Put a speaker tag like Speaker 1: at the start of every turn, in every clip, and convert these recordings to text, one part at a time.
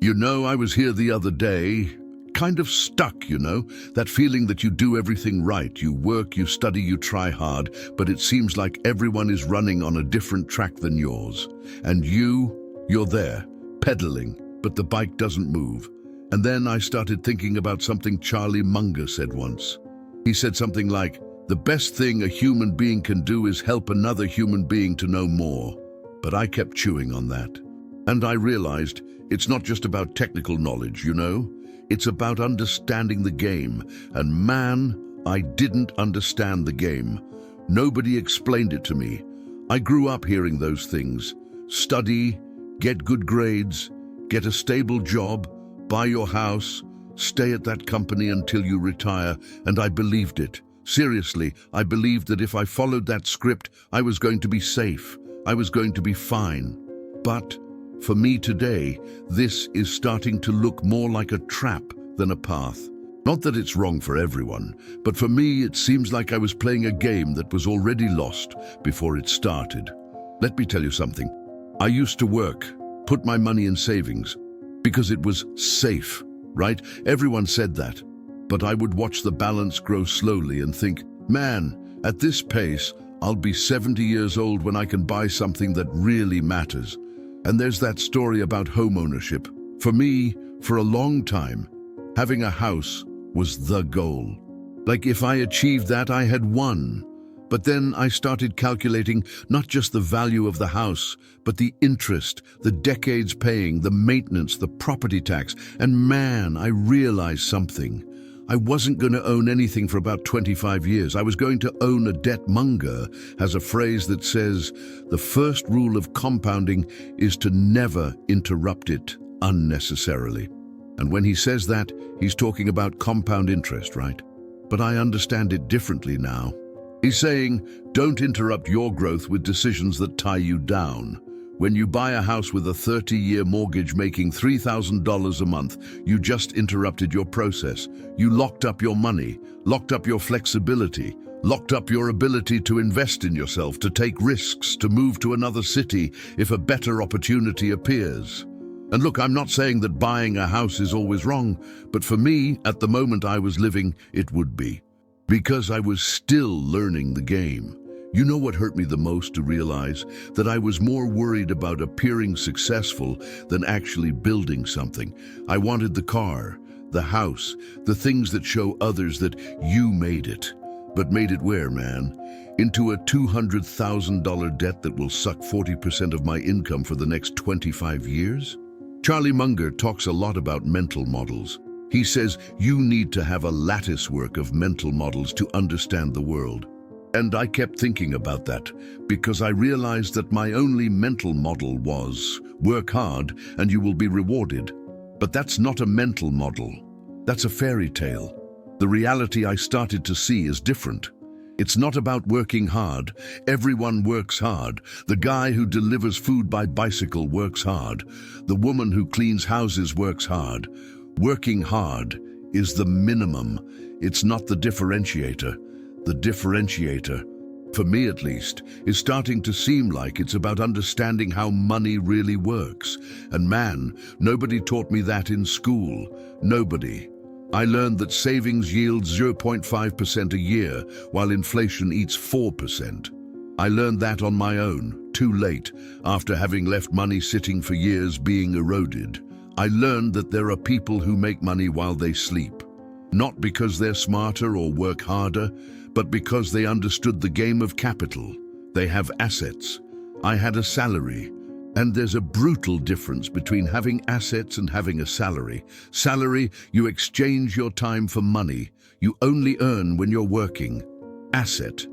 Speaker 1: I was here the other day, kind of stuck, that feeling that you do everything right. You work, you study, you try hard, but it seems like everyone is running on a different track than yours. And you're there, pedaling, but the bike doesn't move. And then I started thinking about something Charlie Munger said once. He said something like, "The best thing a human being can do is help another human being to know more." But I kept chewing on that. And I realized it's not just about technical knowledge, It's about understanding the game. And man, I didn't understand the game. Nobody explained it to me. I grew up hearing those things. Study, get good grades, get a stable job, buy your house, stay at that company until you retire, and I believed it. Seriously, I believed that if I followed that script, I was going to be safe. I was going to be fine. But for me today, this is starting to look more like a trap than a path. Not that it's wrong for everyone, but for me it seems like I was playing a game that was already lost before it started. Let me tell you something. I used to work, put my money in savings, because it was safe, right? Everyone said that. But I would watch the balance grow slowly and think, man, at this pace, I'll be 70 years old when I can buy something that really matters. And there's that story about home ownership. For me, for a long time, having a house was the goal. Like if I achieved that, I had won. But then I started calculating not just the value of the house, but the interest, the decades paying, the maintenance, the property tax. And man, I realized something. I wasn't going to own anything for about 25 years. I was going to own a debt. Munger has a phrase that says, the first rule of compounding is to never interrupt it unnecessarily. And when he says that, he's talking about compound interest, right? But I understand it differently now. He's saying, don't interrupt your growth with decisions that tie you down. When you buy a house with a 30-year mortgage making $3,000 a month, you just interrupted your process. You locked up your money, locked up your flexibility, locked up your ability to invest in yourself, to take risks, to move to another city if a better opportunity appears. And look, I'm not saying that buying a house is always wrong, but for me, at the moment I was living, it would be. Because I was still learning the game. You know what hurt me the most to realize? That I was more worried about appearing successful than actually building something. I wanted the car, the house, the things that show others that you made it. But made it where, man? Into a $200,000 debt that will suck 40% of my income for the next 25 years? Charlie Munger talks a lot about mental models. He says you need to have a lattice work of mental models to understand the world. And I kept thinking about that because I realized that my only mental model was work hard and you will be rewarded. But that's not a mental model. That's a fairy tale. The reality I started to see is different. It's not about working hard. Everyone works hard. The guy who delivers food by bicycle works hard. The woman who cleans houses works hard. Working hard is the minimum. It's not the differentiator. The differentiator, for me at least, is starting to seem like it's about understanding how money really works. And man, nobody taught me that in school. Nobody. I learned that savings yields 0.5% a year, while inflation eats 4%. I learned that on my own, too late, after having left money sitting for years being eroded. I learned that there are people who make money while they sleep. Not because they're smarter or work harder, but because they understood the game of capital. They have assets. I had a salary. And there's a brutal difference between having assets and having a salary. Salary, you exchange your time for money. You only earn when you're working. Asset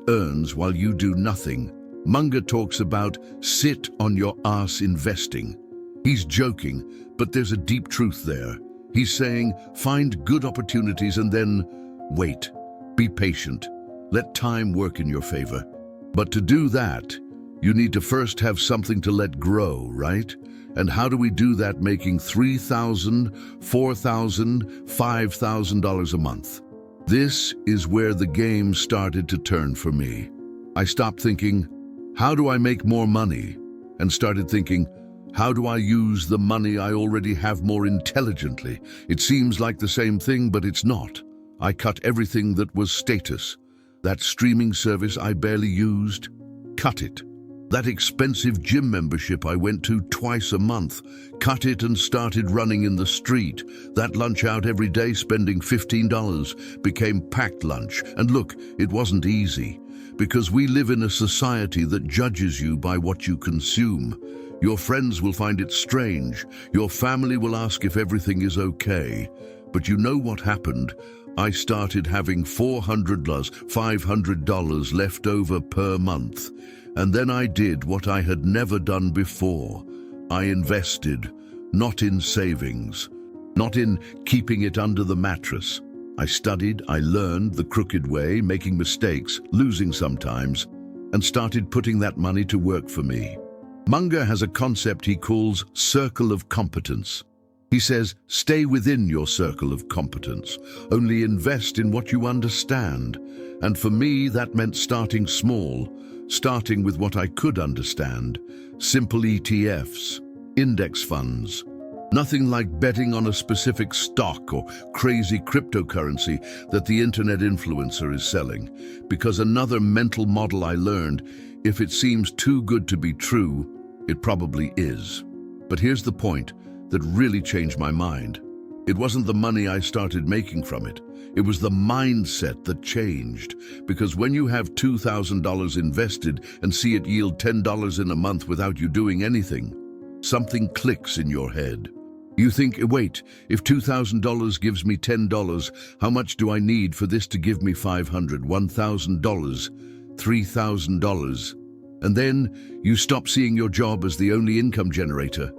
Speaker 1: earns while you do nothing. Munger talks about sit on your ass investing. He's joking, but there's a deep truth there. He's saying, find good opportunities and then wait. Be patient. Let time work in your favor. But to do that, you need to first have something to let grow, right? And how do we do that making $3,000, $4,000, $5,000 a month? This is where the game started to turn for me. I stopped thinking, how do I make more money? And started thinking, How do I use the money I already have more intelligently? It seems like the same thing, but it's not. I cut everything that was status. That streaming service I barely used, cut it. That expensive gym membership I went to twice a month, cut it and started running in the street. That lunch out every day spending $15 became packed lunch. And look, it wasn't easy, because we live in a society that judges you by what you consume. Your friends will find it strange. Your family will ask if everything is okay. But you know what happened? I started having $400, $500 left over per month. And then I did what I had never done before. I invested, not in savings, not in keeping it under the mattress. I studied, I learned the crooked way, making mistakes, losing sometimes, and started putting that money to work for me. Munger has a concept he calls circle of competence. He says, stay within your circle of competence. Only invest in what you understand. And for me, that meant starting small, starting with what I could understand. Simple ETFs, index funds. Nothing like betting on a specific stock or crazy cryptocurrency that the internet influencer is selling. Because another mental model I learned, if it seems too good to be true, it probably is. But here's the point that really changed my mind. It wasn't the money I started making from it. It was the mindset that changed. Because when you have $2,000 invested and see it yield $10 in a month without you doing anything, something clicks in your head. You think, wait, if $2,000 gives me $10, how much do I need for this to give me $500, $1,000, $3,000? And then you stop seeing your job as the only income generator.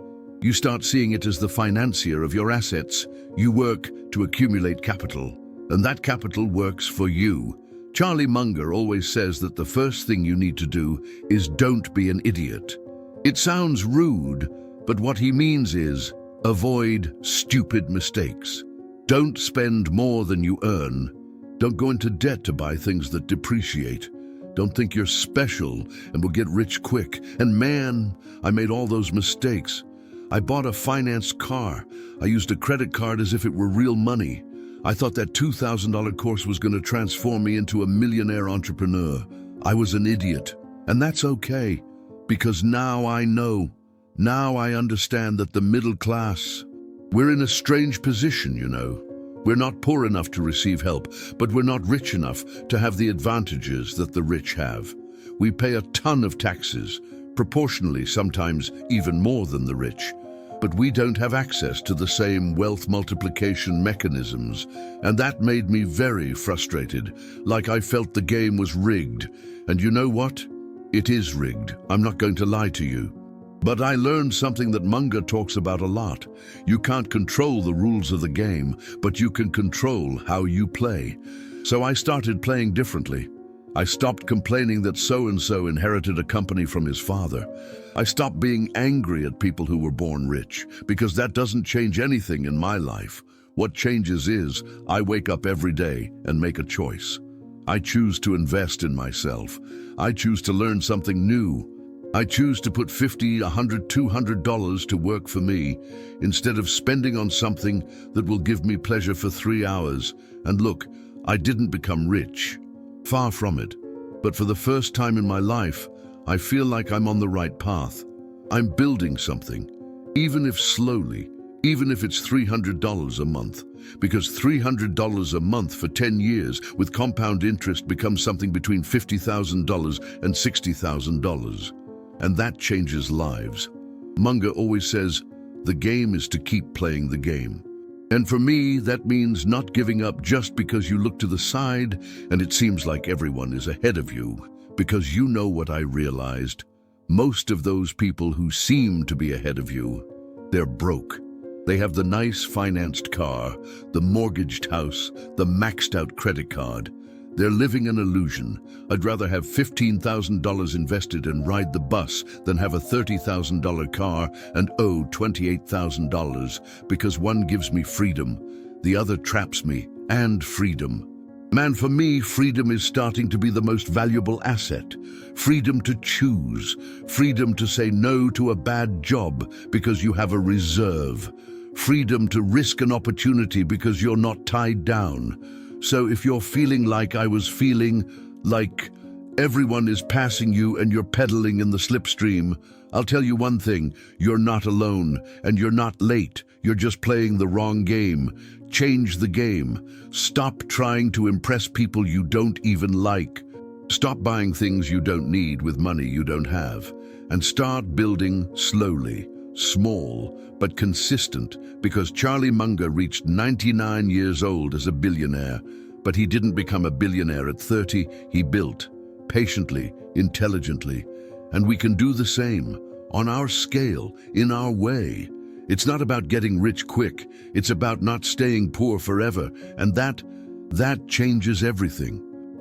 Speaker 1: You start seeing it as the financier of your assets. You work to accumulate capital, and that capital works for you. Charlie Munger always says that the first thing you need to do is don't be an idiot. It sounds rude, but what he means is avoid stupid mistakes. Don't spend more than you earn. Don't go into debt to buy things that depreciate. Don't think you're special and will get rich quick. And man, I made all those mistakes. I bought a financed car. I used a credit card as if it were real money. I thought that $2,000 course was going to transform me into a millionaire entrepreneur. I was an idiot. And that's okay, because now I know. Now I understand that the middle class, we're in a strange position, you know. We're not poor enough to receive help, but we're not rich enough to have the advantages that the rich have. We pay a ton of taxes, proportionally sometimes even more than the rich, but we don't have access to the same wealth multiplication mechanisms, and that made me very frustrated, like I felt the game was rigged. And you know what? It is rigged. I'm not going to lie to you. But I learned something that Munger talks about a lot. You can't control the rules of the game, but you can control how you play. So I started playing differently. I stopped complaining that so-and-so inherited a company from his father. I stopped being angry at people who were born rich, because that doesn't change anything in my life. What changes is I wake up every day and make a choice. I choose to invest in myself. I choose to learn something new. I choose to put $50, $100, $200 to work for me instead of spending on something that will give me pleasure for 3 hours. And look, I didn't become rich. Far from it. But for the first time in my life, I feel like I'm on the right path. I'm building something, even if slowly, even if it's $300 a month. Because $300 a month for 10 years with compound interest becomes something between $50,000 and $60,000. And that changes lives. Munger always says, the game is to keep playing the game. And for me, that means not giving up just because you look to the side and it seems like everyone is ahead of you. Because you know what I realized? Most of those people who seem to be ahead of you, they're broke. They have the nice financed car, the mortgaged house, the maxed out credit card. They're living an illusion. I'd rather have $15,000 invested and ride the bus than have a $30,000 car and owe $28,000 because one gives me freedom, the other traps me and freedom. Man, for me, freedom is starting to be the most valuable asset. Freedom to choose. Freedom to say no to a bad job because you have a reserve. Freedom to risk an opportunity because you're not tied down. So if you're feeling like I was feeling, like everyone is passing you and you're pedaling in the slipstream, I'll tell you one thing, you're not alone and you're not late. You're just playing the wrong game. Change the game. Stop trying to impress people you don't even like. Stop buying things you don't need with money you don't have. And start building slowly, small, but consistent, because Charlie Munger reached 99 years old as a billionaire. But he didn't become a billionaire at 30, he built, patiently, intelligently. And we can do the same, on our scale, in our way. It's not about getting rich quick, it's about not staying poor forever, and that changes everything.